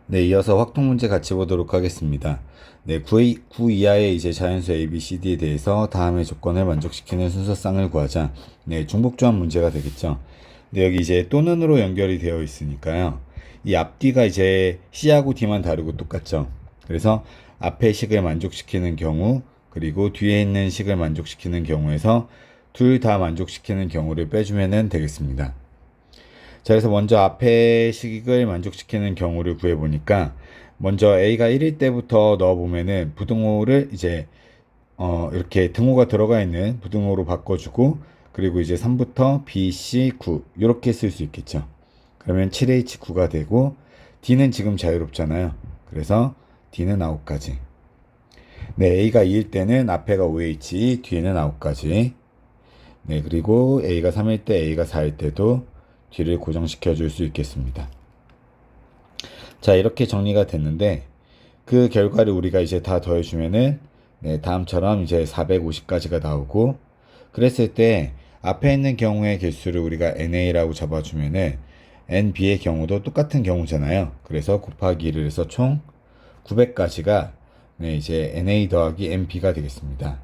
네, 이어서 확통 문제 같이 보도록 하겠습니다. 네, 9 이하의 이제 자연수 A, B, C, D에 대해서 다음의 조건을 만족시키는 순서쌍을 구하자. 네, 중복조합 문제가 되겠죠. 네, 여기 이제 또는으로 연결이 되어 있으니까요. 이 앞뒤가 이제 C하고 D만 다르고 똑같죠. 그래서 앞의 식을 만족시키는 경우, 그리고 뒤에 있는 식을 만족시키는 경우에서 둘 다 만족시키는 경우를 빼주면 되겠습니다. 자, 그래서 먼저 앞에 식을 만족시키는 경우를 구해보니까 먼저 A가 1일 때부터 넣어보면은 부등호를 이제 이렇게 등호가 들어가 있는 부등호로 바꿔주고 그리고 이제 3부터 B, C, 9 이렇게 쓸 수 있겠죠. 그러면 7H9가 되고 D는 지금 자유롭잖아요. 그래서 D는 9가지. 네, A가 2일 때는 앞에가 5H, 뒤에는 9가지. 네, 그리고 A가 3일 때, A가 4일 때도 뒤를 고정시켜 줄 수 있겠습니다. 자, 이렇게 정리가 됐는데 그 결과를 우리가 이제 다 더해주면은 네, 다음처럼 이제 450까지가 나오고 그랬을 때 앞에 있는 경우의 개수를 우리가 NA라고 잡아주면은 NB의 경우도 똑같은 경우잖아요. 그래서 곱하기 1을 해서 총 900까지가 네, 이제 NA 더하기 NB가 되겠습니다.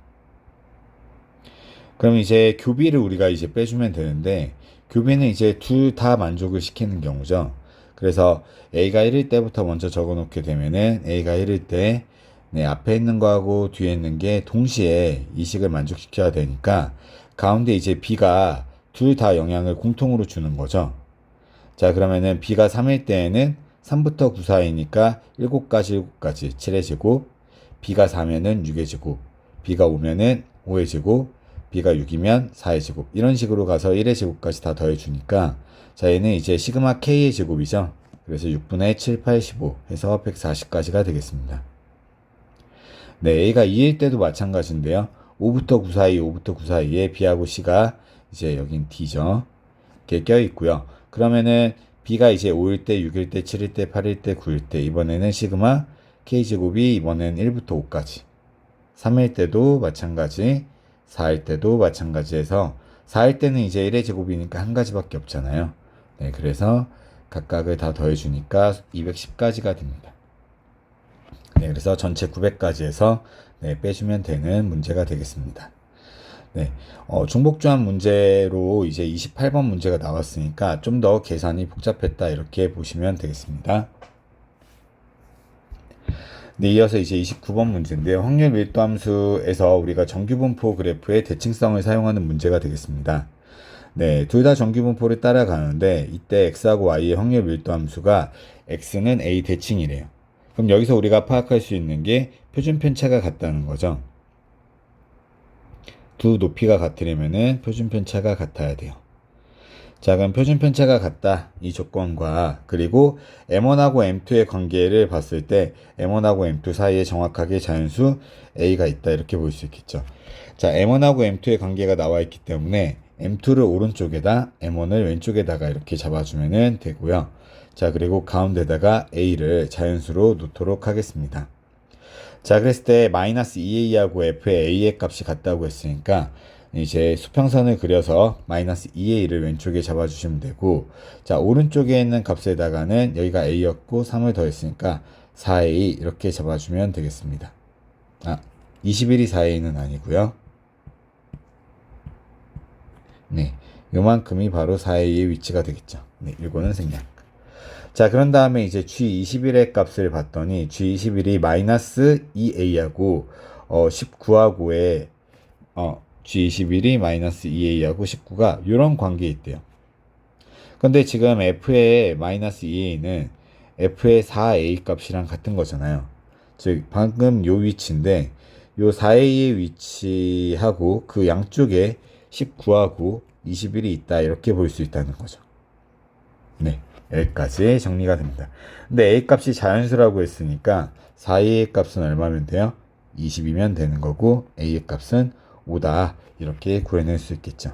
그럼 이제 교비를 우리가 이제 빼주면 되는데 교비는 이제 둘 다 만족을 시키는 경우죠. 그래서 A가 1일 때부터 먼저 적어 놓게 되면은 A가 1일 때 네, 앞에 있는 거하고 뒤에 있는 게 동시에 이식을 만족시켜야 되니까 가운데 이제 B가 둘 다 영향을 공통으로 주는 거죠. 자, 그러면은 B가 3일 때에는 3부터 9 사이니까 7가지 7가지 7의 제곱, B가 4면은 6의 제곱, B가 5면은 5의 제곱, B가 6이면 4의 제곱 이런 식으로 가서 1의 제곱까지 다 더해주니까 자, 얘는 이제 시그마 K의 제곱이죠. 그래서 6분의 7, 8, 15 해서 140까지가 되겠습니다. 네, A가 2일 때도 마찬가지인데요. 5부터 9 사이, 5부터 9 사이에 B하고 C가 이제 여긴 D죠. 이렇게 껴있고요. 그러면은 B가 이제 5일 때, 6일 때, 7일 때, 8일 때, 9일 때 이번에는 시그마 K제곱이 이번엔 1부터 5까지 3일 때도 마찬가지 4일 때도 마찬가지 해서 4일 때는 이제 1의 제곱이니까 한 가지밖에 없잖아요. 네, 그래서 각각을 다 더해주니까 210까지가 됩니다. 네, 그래서 전체 900까지 해서 네, 빼주면 되는 문제가 되겠습니다. 네, 중복조합 문제로 이제 28번 문제가 나왔으니까 좀 더 계산이 복잡했다 이렇게 보시면 되겠습니다. 네, 이어서 이제 29번 문제인데요. 확률 밀도 함수에서 우리가 정규분포 그래프의 대칭성을 사용하는 문제가 되겠습니다. 네, 둘 다 정규분포를 따라가는데 이때 x하고 y의 확률 밀도 함수가 x는 a 대칭이래요. 그럼 여기서 우리가 파악할 수 있는 게 표준 편차가 같다는 거죠. 두 높이가 같으려면은 표준 편차가 같아야 돼요. 자, 그럼 표준 편차가 같다. 이 조건과 그리고 M1하고 M2의 관계를 봤을 때 M1하고 M2 사이에 정확하게 자연수 A가 있다. 이렇게 볼 수 있겠죠. 자, M1하고 M2의 관계가 나와 있기 때문에 M2를 오른쪽에다 M1을 왼쪽에다가 이렇게 잡아주면 되고요. 자, 그리고 가운데다가 A를 자연수로 놓도록 하겠습니다. 자, 그랬을 때 마이너스 2a하고 f의 a의 값이 같다고 했으니까 이제 수평선을 그려서 마이너스 2a를 왼쪽에 잡아주시면 되고 자, 오른쪽에 있는 값에다가는 여기가 a였고 3을 더했으니까 4a 이렇게 잡아주면 되겠습니다. 21이 4a는 아니고요. 네, 요만큼이 바로 4a의 위치가 되겠죠. 네, 이거는 생략. 자, 그런 다음에 이제 G21의 값을 봤더니 G21이 마이너스 2a하고 19하고의 G21이 마이너스 2a하고 19가 이런 관계에 있대요. 근데 지금 f의 마이너스 2a는 f의 4a 값이랑 같은 거잖아요. 즉 방금 요 위치인데 요 4a의 위치하고 그 양쪽에 19하고 21이 있다 이렇게 볼 수 있다는 거죠. 네, 여기까지 정리가 됩니다. 근데 a 값이 자연수라고 했으니까 4a의 값은 얼마면 돼요? 20이면 되는 거고 a의 값은 5다 이렇게 구해낼 수 있겠죠.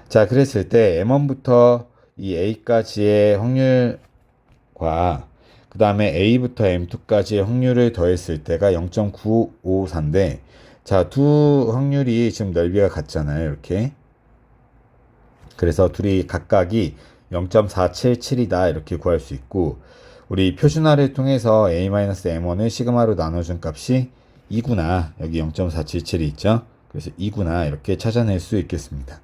자, 그랬을 때 m1부터 이 a까지의 확률과 그 다음에 a부터 m2까지의 확률을 더했을 때가 0.954인데 자, 두 확률이 지금 넓이가 같잖아요. 이렇게. 그래서 둘이 각각이 0.477이다 이렇게 구할 수 있고, 우리 표준화를 통해서 a-m1을 시그마로 나눠준 값이 2구나, 여기 0.477이 있죠. 그래서 2구나 이렇게 찾아낼 수 있겠습니다.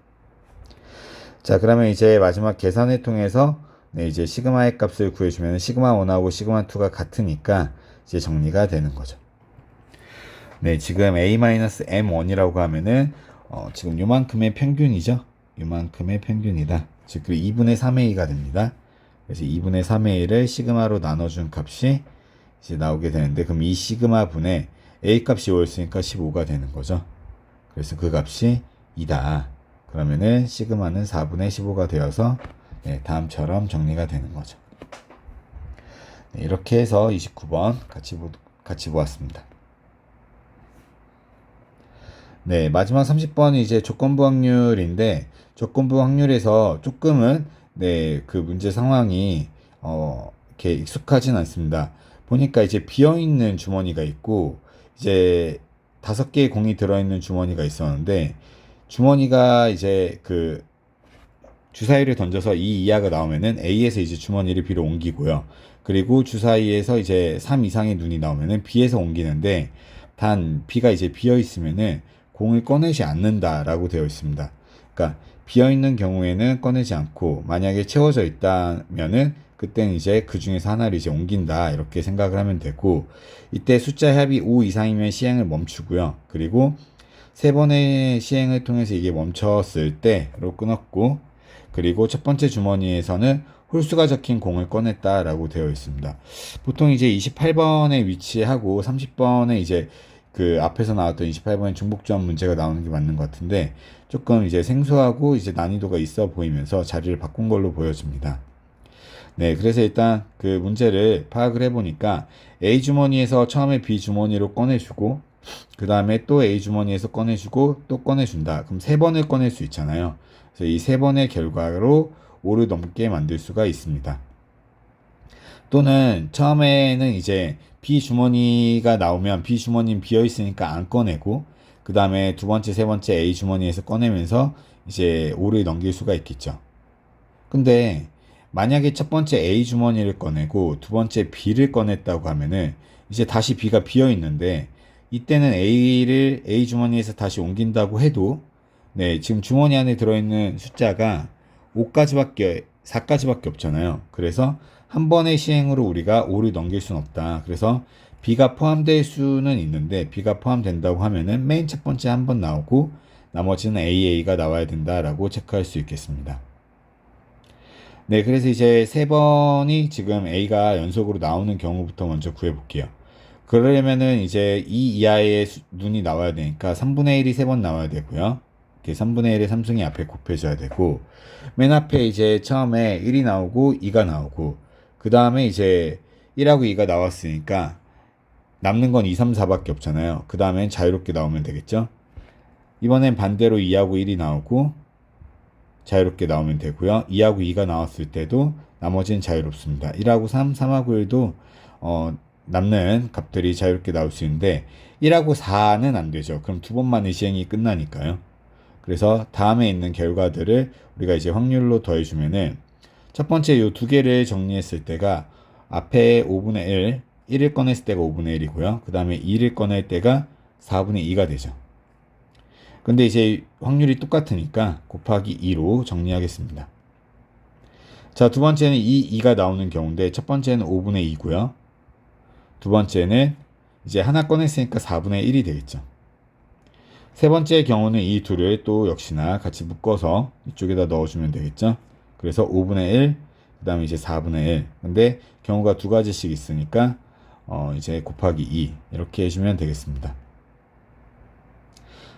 자, 그러면 이제 마지막 계산을 통해서 이제 시그마의 값을 구해주면 시그마 1하고 시그마 2가 같으니까 이제 정리가 되는 거죠. 네, 지금 a-m1이라고 하면은 지금 요만큼의 평균이죠. 요만큼의 평균이다. 즉, 그 2분의 3의 2가 됩니다. 그래서 2분의 3의 1을 시그마로 나눠준 값이 이제 나오게 되는데, 그럼 이 시그마 분의 a 값이 5였으니까 15가 되는 거죠. 그래서 그 값이 2다. 그러면은 시그마는 4분의 15가 되어서 다음처럼 정리가 되는 거죠. 네, 이렇게 해서 29번 같이 보았습니다. 네, 마지막 30번은 이제 조건부 확률인데, 조건부 확률에서 조금은 그 문제 상황이 이렇게 익숙하진 않습니다. 보니까 이제 비어있는 주머니가 있고, 이제 5개의 공이 들어있는 주머니가 있었는데, 주머니가 이제 그 주사위를 던져서 2 이하가 나오면은 A에서 이제 주머니를 B로 옮기고요. 그리고 주사위에서 이제 3 이상의 눈이 나오면은 B에서 옮기는데, 단 B가 이제 비어 있으면은 공을 꺼내지 않는다라고 되어 있습니다. 그러니까 비어 있는 경우에는 꺼내지 않고, 만약에 채워져 있다면은 그때는 이제 그 중에서 하나를 이제 옮긴다 이렇게 생각을 하면 되고, 이때 숫자 합이 5 이상이면 시행을 멈추고요. 그리고 3번의 시행을 통해서 이게 멈췄을 때로 끊었고, 그리고 첫 번째 주머니에서는 홀수가 적힌 공을 꺼냈다라고 되어 있습니다. 보통 이제 28번에 위치하고 30번에 이제 그 앞에서 나왔던 28번의 중복조합 문제가 나오는 게 맞는 것 같은데, 조금 이제 생소하고 이제 난이도가 있어 보이면서 자리를 바꾼 걸로 보여집니다. 네, 그래서 일단 그 문제를 파악을 해보니까 A 주머니에서 처음에 B 주머니로 꺼내주고, 그 다음에 또 A 주머니에서 꺼내주고 또 꺼내준다. 그럼 3번을 꺼낼 수 있잖아요. 그래서 이 3번의 결과로 5를 넘게 만들 수가 있습니다. 또는 처음에는 이제 B 주머니가 나오면 B 주머니는 비어 있으니까 안 꺼내고, 그 다음에 두 번째, 세 번째 A 주머니에서 꺼내면서 이제 5를 넘길 수가 있겠죠. 근데 만약에 첫 번째 A 주머니를 꺼내고 두 번째 B를 꺼냈다고 하면은 이제 다시 B가 비어 있는데, 이때는 A 주머니에서 다시 옮긴다고 해도 지금 주머니 안에 들어있는 숫자가 4까지밖에 없잖아요. 그래서 한 번의 시행으로 우리가 5를 넘길 수는 없다. 그래서 B가 포함될 수는 있는데, B가 포함된다고 하면은 맨 첫 번째 한 번 나오고 나머지는 AA가 나와야 된다라고 체크할 수 있겠습니다. 네, 그래서 이제 3번이 지금 A가 연속으로 나오는 경우부터 먼저 구해볼게요. 그러려면은 이제 2 이하의 눈이 나와야 되니까 3분의 1이 3번 나와야 되고요. 이렇게 3분의 1의 삼승이 앞에 곱해져야 되고, 맨 앞에 이제 처음에 1이 나오고 2가 나오고, 그 다음에 이제 1하고 2가 나왔으니까 남는 건 2, 3, 4밖에 없잖아요. 그 다음엔 자유롭게 나오면 되겠죠. 이번엔 반대로 2하고 1이 나오고 자유롭게 나오면 되고요. 2하고 2가 나왔을 때도 나머지는 자유롭습니다. 1하고 3, 3하고 1도 남는 값들이 자유롭게 나올 수 있는데, 1하고 4는 안 되죠. 그럼 두 번만의 시행이 끝나니까요. 그래서 다음에 있는 결과들을 우리가 이제 확률로 더해주면은, 첫 번째 이 두 개를 정리했을 때가 앞에 5분의 1을 꺼냈을 때가 5분의 1이고요. 그 다음에 2를 꺼낼 때가 4분의 2가 되죠. 근데 이제 확률이 똑같으니까 곱하기 2로 정리하겠습니다. 자, 두 번째는 2가 나오는 경우인데, 첫 번째는 5분의 2고요. 두 번째는 이제 하나 꺼냈으니까 4분의 1이 되겠죠. 세 번째 경우는 이 둘을 또 역시나 같이 묶어서 이쪽에다 넣어주면 되겠죠. 그래서 5분의 1, 그 다음에 이제 4분의 1. 근데 경우가 두 가지씩 있으니까 이제 곱하기 2 이렇게 해주면 되겠습니다.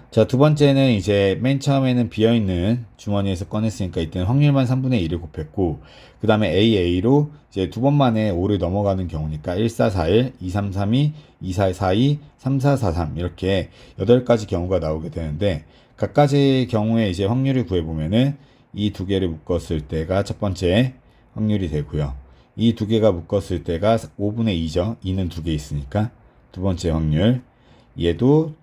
자, 두 번째는 이제 맨 처음에는 비어있는 주머니에서 꺼냈으니까 이때는 확률만 3분의 1을 곱했고, 그 다음에 AA로 이제 두 번 만에 5를 넘어가는 경우니까 1, 4, 4, 1, 2, 3, 3, 2, 2, 4, 4, 2, 3, 4, 4, 3 이렇게 8가지 경우가 나오게 되는데, 각가지 경우에 이제 확률을 구해보면은 이 두 개를 묶었을 때가 첫 번째 확률이 되고요. 이 두 개가 묶었을 때가 5분의 2죠. 2는 두 개 있으니까 두 번째 확률. 얘도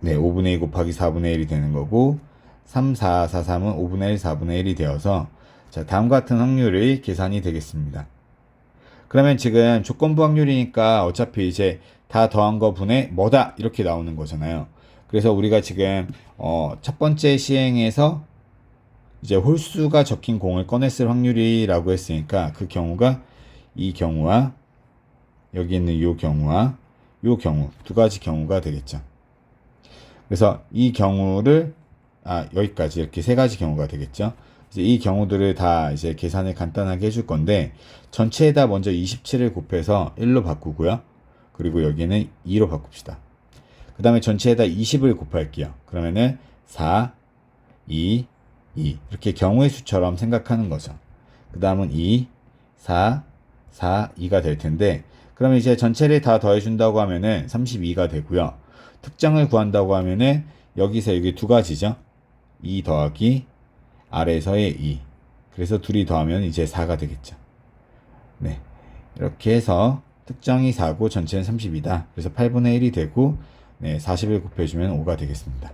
5분의 2 곱하기 4분의 1이 되는 거고, 3, 4, 4, 3은 5분의 1, 4분의 1이 되어서 자, 다음과 같은 확률이 계산이 되겠습니다. 그러면 지금 조건부 확률이니까 어차피 이제 다 더한 거 분의 뭐다 이렇게 나오는 거잖아요. 그래서 우리가 지금 첫 번째 시행에서 이제 홀수가 적힌 공을 꺼냈을 확률이라고 했으니까 그 경우가 이 경우와 여기 있는 이 경우와 이 경우 두 가지 경우가 되겠죠. 그래서 이 경우를 여기까지 이렇게 세 가지 경우가 되겠죠. 이제 이 경우들을 다 이제 계산을 간단하게 해줄 건데 전체에다 먼저 27을 곱해서 1로 바꾸고요. 그리고 여기는 2로 바꿉시다. 그 다음에 전체에다 20을 곱할게요. 그러면은 4, 2, 2 이렇게 경우의 수처럼 생각하는 거죠. 그 다음은 2, 4, 4, 2가 될 텐데 그러면 이제 전체를 다 더해준다고 하면은 32가 되고요. 특정을 구한다고 하면은 여기서 여기 두 가지죠. 2 더하기 아래에서의 2. 그래서 둘이 더하면 이제 4가 되겠죠. 네. 이렇게 해서 특정이 4고 전체는 30이다. 그래서 8분의 1이 되고 네, 40을 곱해주면 5가 되겠습니다.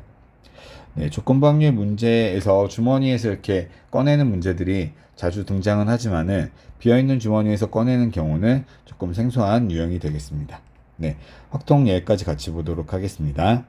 네, 조건부 확률 문제에서 주머니에서 이렇게 꺼내는 문제들이 자주 등장은 하지만은 비어있는 주머니에서 꺼내는 경우는 조금 생소한 유형이 되겠습니다. 네, 확통 여기까지 같이 보도록 하겠습니다.